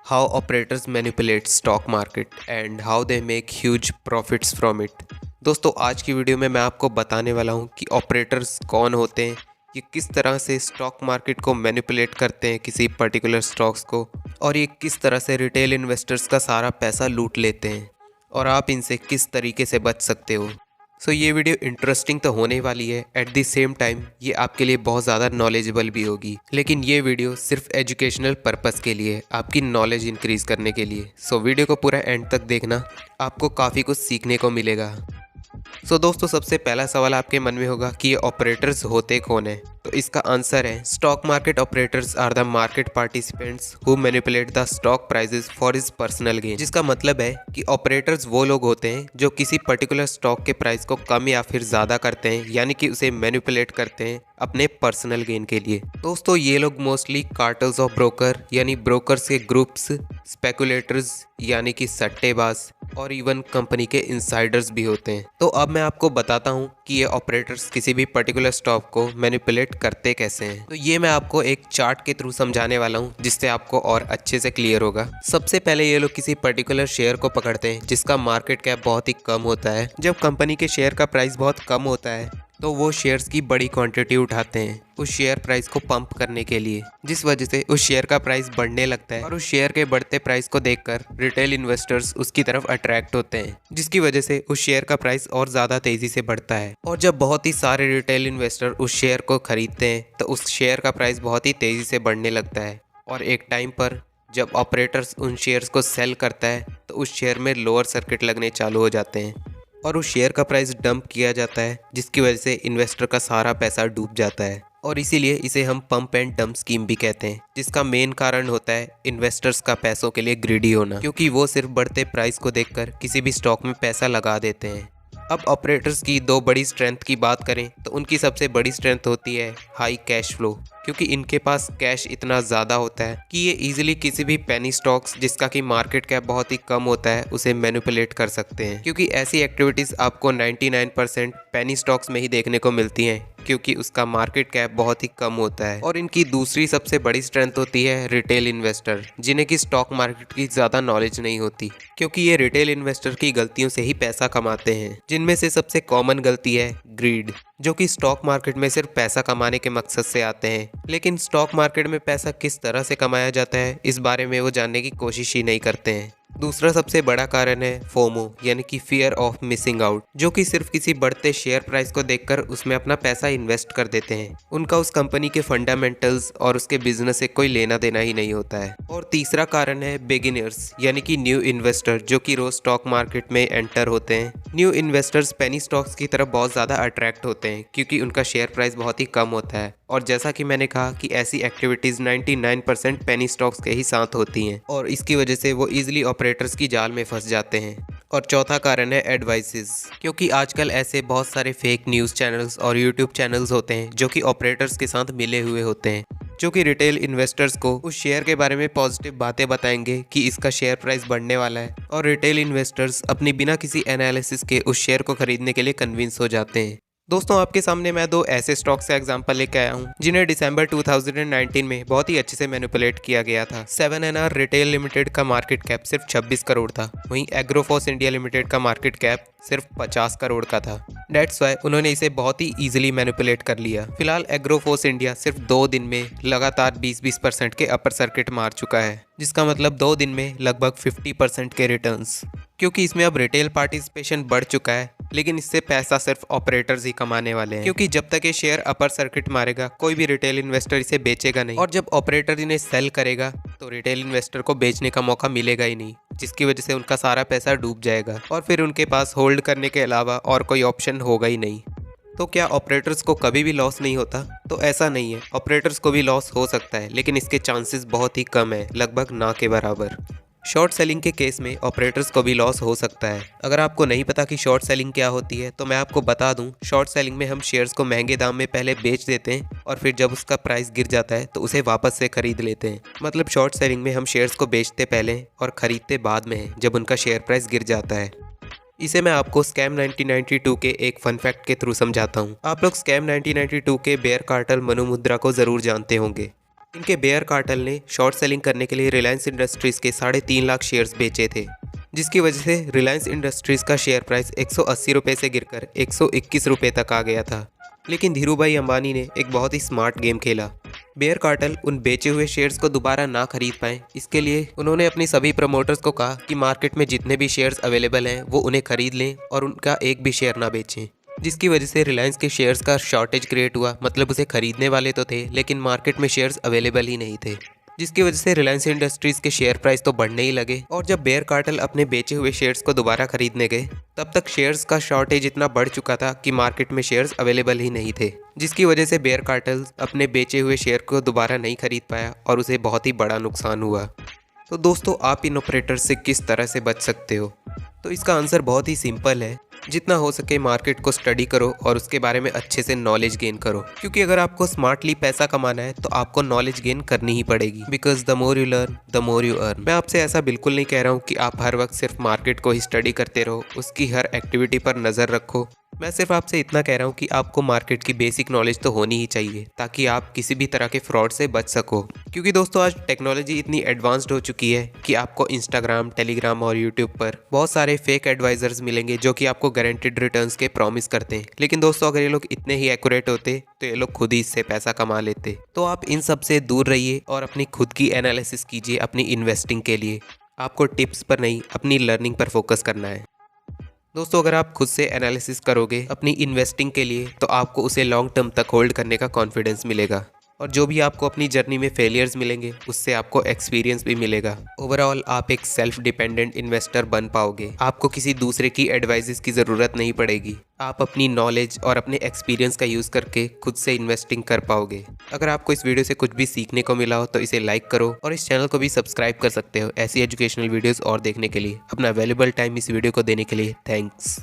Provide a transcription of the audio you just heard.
how operators manipulate stock market and how they make huge profits from it। दोस्तों आज की video में मैं आपको बताने वाला हूं कि ऑपरेटर्स कौन होते हैं, ये किस तरह से स्टॉक मार्केट को मैनिपुलेट करते हैं किसी पर्टिकुलर स्टॉक्स को, और ये किस तरह से रिटेल इन्वेस्टर्स का सारा पैसा लूट लेते हैं और आप इनसे किस तरीके से बच सकते हो। सो ये वीडियो इंटरेस्टिंग तो होने वाली है, एट द सेम टाइम ये आपके लिए बहुत ज़्यादा नॉलेजेबल भी होगी। लेकिन ये वीडियो सिर्फ एजुकेशनल पर्पस के लिए, आपकी नॉलेज इंक्रीज करने के लिए। सो वीडियो को पूरा एंड तक देखना, आपको काफ़ी कुछ सीखने को मिलेगा। दोस्तों सबसे पहला सवाल आपके मन में होगा कि ये ऑपरेटर्स होते कौन है। तो इसका आंसर है stock market operators are the market participants who manipulate the stock prices for his personal gain. जिसका मतलब है कि ऑपरेटर्स वो लोग होते हैं जो किसी पर्टिकुलर स्टॉक के प्राइस को कम या फिर ज़्यादा करते हैं, यानी कि उसे मैनिपुलेट करते हैं अपने पर्सनल गेन के लिए। दोस्तों ये लोग मोस्टली कार्टल्स ऑफ ब्रोकर यानी ब्रोकर्स के ग्रुप्स, स्पेकुलेटर्स यानी कि सट्टेबाज, और इवन कंपनी के इनसाइडर्स भी होते हैं। तो अब मैं आपको बताता हूँ कि ये ऑपरेटर्स किसी भी पर्टिकुलर स्टॉक को मैनिपुलेट करते कैसे हैं। तो ये मैं आपको एक चार्ट के थ्रू समझाने वाला हूँ जिससे आपको और अच्छे से क्लियर होगा। सबसे पहले ये लोग किसी पर्टिकुलर शेयर को पकड़ते हैं जिसका मार्केट कैप बहुत ही कम होता है। जब कंपनी के शेयर का प्राइस बहुत कम होता है तो वो शेयर्स की बड़ी क्वांटिटी उठाते हैं उस शेयर प्राइस को पंप करने के लिए, जिस वजह से उस शेयर का प्राइस बढ़ने लगता है। और उस शेयर के बढ़ते प्राइस को देखकर रिटेल इन्वेस्टर्स उसकी तरफ अट्रैक्ट होते हैं, जिसकी वजह से उस शेयर का प्राइस और ज़्यादा तेज़ी से बढ़ता है। और जब बहुत ही सारे रिटेल इन्वेस्टर उस शेयर को खरीदते हैं तो उस शेयर का प्राइस बहुत ही तेज़ी से बढ़ने लगता है। और एक टाइम पर जब ऑपरेटर्स उन शेयर्स को सेल करता है तो उस शेयर में लोअर सर्किट लगने चालू हो जाते हैं और उस शेयर का प्राइस डंप किया जाता है, जिसकी वजह से इन्वेस्टर का सारा पैसा डूब जाता है। और इसीलिए इसे हम पंप एंड डंप स्कीम भी कहते हैं, जिसका मेन कारण होता है इन्वेस्टर्स का पैसों के लिए ग्रीडी होना, क्योंकि वो सिर्फ बढ़ते प्राइस को देखकर किसी भी स्टॉक में पैसा लगा देते हैं। अब ऑपरेटर्स की दो बड़ी स्ट्रेंथ की बात करें तो उनकी सबसे बड़ी स्ट्रेंथ होती है हाई कैश फ्लो, क्योंकि इनके पास कैश इतना ज़्यादा होता है कि ये इजीली किसी भी पेनी स्टॉक्स जिसका कि मार्केट कैप बहुत ही कम होता है उसे मैनिपुलेट कर सकते हैं। क्योंकि ऐसी एक्टिविटीज़ आपको 99% पेनी स्टॉक्स में ही देखने को मिलती हैं, क्योंकि उसका मार्केट कैप बहुत ही कम होता है। और इनकी दूसरी सबसे बड़ी स्ट्रेंथ होती है रिटेल इन्वेस्टर, जिन्हें कि स्टॉक मार्केट की ज़्यादा नॉलेज नहीं होती, क्योंकि ये रिटेल इन्वेस्टर की गलतियों से ही पैसा कमाते हैं। जिनमें से सबसे कॉमन गलती है ग्रीड, जो कि स्टॉक मार्केट में सिर्फ पैसा कमाने के मकसद से आते हैं, लेकिन स्टॉक मार्केट में पैसा किस तरह से कमाया जाता है इस बारे में वो जानने की कोशिश ही नहीं करते हैं। दूसरा सबसे बड़ा कारण है फोमो, यानी कि फियर ऑफ मिसिंग आउट, जो कि सिर्फ किसी बढ़ते शेयर प्राइस को देखकर उसमें अपना पैसा इन्वेस्ट कर देते हैं। उनका उस कंपनी के फंडामेंटल्स और उसके बिजनेस से कोई लेना देना ही नहीं होता है। और तीसरा कारण है बिगिनर्स, यानी कि न्यू इन्वेस्टर, जो कि रोज स्टॉक मार्केट में एंटर होते हैं। न्यू इन्वेस्टर्स पेनी स्टॉक्स की तरफ बहुत ज़्यादा अट्रैक्ट होते हैं क्योंकि उनका शेयर प्राइस बहुत ही कम होता है। और जैसा कि मैंने कहा कि ऐसी एक्टिविटीज़ 99% पेनी स्टॉक्स के ही साथ होती हैं, और इसकी वजह से वो इजीली ऑपरेटर्स की जाल में फंस जाते हैं। और चौथा कारण है एडवाइसेस, क्योंकि आजकल ऐसे बहुत सारे फेक न्यूज़ चैनल्स और यूट्यूब चैनल्स होते हैं जो कि ऑपरेटर्स के साथ मिले हुए होते हैं, जो कि रिटेल इन्वेस्टर्स को उस शेयर के बारे में पॉजिटिव बातें बताएंगे कि इसका शेयर प्राइस बढ़ने वाला है, और रिटेल इन्वेस्टर्स अपनी बिना किसी एनालिसिस के उस शेयर को खरीदने के लिए कन्विंस हो जाते हैं। दोस्तों आपके सामने मैं दो ऐसे स्टॉक्स का एग्जांपल लेकर आया हूं जिन्हें दिसंबर 2019 में बहुत ही अच्छे से मैनिपुलेट किया गया था। 7NR रिटेल लिमिटेड का मार्केट कैप सिर्फ 26 करोड़ था, वहीं एग्रोफोस इंडिया लिमिटेड का मार्केट कैप सिर्फ 50 करोड़ का था। डेट्स वाई उन्होंने इसे बहुत ही इजीली मैनिपुलेट कर लिया। फिलहाल एग्रोफोस इंडिया सिर्फ 2 दिन में लगातार 20% के अपर सर्किट मार चुका है, जिसका मतलब 2 दिन में लगभग 50% के रिटर्न्स, क्योंकि इसमें अब रिटेल पार्टिसिपेशन बढ़ चुका है। लेकिन इससे पैसा सिर्फ ऑपरेटर्स ही कमाने वाले हैं, क्योंकि जब तक ये शेयर अपर सर्किट मारेगा कोई भी रिटेल इन्वेस्टर इसे बेचेगा नहीं, और जब ऑपरेटर इन्हें सेल करेगा तो रिटेल इन्वेस्टर को बेचने का मौका मिलेगा ही नहीं, जिसकी वजह से उनका सारा पैसा डूब जाएगा और फिर उनके पास होल्ड करने के अलावा और कोई ऑप्शन होगा ही नहीं। तो क्या ऑपरेटर्स को कभी भी लॉस नहीं होता? तो ऐसा नहीं है, ऑपरेटर्स को भी लॉस हो सकता है, लेकिन इसके चांसेस बहुत ही कम है, लगभग ना के बराबर। शॉर्ट सेलिंग के केस में ऑपरेटर्स को भी लॉस हो सकता है। अगर आपको नहीं पता कि शॉर्ट सेलिंग क्या होती है तो मैं आपको बता दूं, शॉर्ट सेलिंग में हम शेयर्स को महंगे दाम में पहले बेच देते हैं और फिर जब उसका प्राइस गिर जाता है तो उसे वापस से खरीद लेते हैं। मतलब शॉर्ट सेलिंग में हम शेयर्स को बेचते पहले और खरीदते बाद में हैं, जब उनका शेयर प्राइस गिर जाता है। इसे मैं आपको स्कैम 1992 के एक फन फैक्ट के थ्रू समझाता हूँ। आप लोग स्कैम 1992 के बेयर कार्टेल मनु मुद्रा को ज़रूर जानते होंगे। इनके बेयर कार्टेल ने शॉर्ट सेलिंग करने के लिए रिलायंस इंडस्ट्रीज़ के 3.5 लाख शेयर्स बेचे थे, जिसकी वजह से रिलायंस इंडस्ट्रीज़ का शेयर प्राइस 180 रुपये से गिरकर 121 रुपये तक आ गया था। लेकिन धीरूभाई अंबानी ने एक बहुत ही स्मार्ट गेम खेला। बेयर कार्टेल उन बेचे हुए शेयर्स को दोबारा ना खरीद पाए, इसके लिए उन्होंने अपनी सभी प्रमोटर्स को कहा कि मार्केट में जितने भी शेयर्स अवेलेबल हैं वो उन्हें खरीद लें और उनका एक भी शेयर ना बेचें, जिसकी वजह से रिलायंस के शेयर्स का शॉर्टेज क्रिएट हुआ। मतलब उसे खरीदने वाले तो थे लेकिन मार्केट में शेयर्स अवेलेबल ही नहीं थे, जिसकी वजह से रिलायंस इंडस्ट्रीज़ के शेयर प्राइस तो बढ़ने ही लगे। और जब बेयर कार्टेल अपने बेचे हुए शेयर्स को दोबारा खरीदने गए तब तक शेयर्स का शॉर्टेज इतना बढ़ चुका था कि मार्केट में शेयर्स अवेलेबल ही नहीं थे, जिसकी वजह से बेयर कार्टेल अपने बेचे हुए शेयर को दोबारा नहीं खरीद पाया और उसे बहुत ही बड़ा नुकसान हुआ। तो दोस्तों, आप इन ऑपरेटर से किस तरह से बच सकते हो? तो इसका आंसर बहुत ही सिंपल है। जितना हो सके मार्केट को स्टडी करो और उसके बारे में अच्छे से नॉलेज गेन करो, क्योंकि अगर आपको स्मार्टली पैसा कमाना है तो आपको नॉलेज गेन करनी ही पड़ेगी। Because the more you learn the more you earn. मैं आपसे ऐसा बिल्कुल नहीं कह रहा हूँ कि आप हर वक्त सिर्फ मार्केट को ही स्टडी करते रहो, उसकी हर एक्टिविटी पर नज़र रखो। मैं सिर्फ आपसे इतना कह रहा हूँ कि आपको मार्केट की बेसिक नॉलेज तो होनी ही चाहिए ताकि आप किसी भी तरह के फ्रॉड से बच सको। क्योंकि दोस्तों, आज टेक्नोलॉजी इतनी एडवांस्ड हो चुकी है कि आपको इंस्टाग्राम, टेलीग्राम और यूट्यूब पर बहुत सारे फेक एडवाइजर्स मिलेंगे जो कि आपको गारंटीड रिटर्न्स के प्रॉमिस करते हैं। लेकिन दोस्तों, अगर ये लोग इतने ही एक्यूरेट होते तो ये लोग खुद ही इससे पैसा कमा लेते। तो आप इन सब से दूर रहिए और अपनी खुद की एनालिसिस कीजिए अपनी इन्वेस्टिंग के लिए। आपको टिप्स पर नहीं, अपनी लर्निंग पर फोकस करना है। दोस्तों, अगर आप खुद से एनालिसिस करोगे अपनी इन्वेस्टिंग के लिए तो आपको उसे लॉन्ग टर्म तक होल्ड करने का कॉन्फिडेंस मिलेगा। और जो भी आपको अपनी जर्नी में फेलियर्स मिलेंगे उससे आपको एक्सपीरियंस भी मिलेगा। ओवरऑल आप एक सेल्फ डिपेंडेंट इन्वेस्टर बन पाओगे। आपको किसी दूसरे की एडवाइसेस की ज़रूरत नहीं पड़ेगी। आप अपनी नॉलेज और अपने एक्सपीरियंस का यूज़ करके खुद से इन्वेस्टिंग कर पाओगे। अगर आपको इस वीडियो से कुछ भी सीखने को मिला हो तो इसे लाइक करो और इस चैनल को भी सब्सक्राइब कर सकते हो ऐसी एजुकेशनल वीडियोज़ और देखने के लिए। अपना वैल्यूएबल टाइम इस वीडियो को देने के लिए थैंक्स।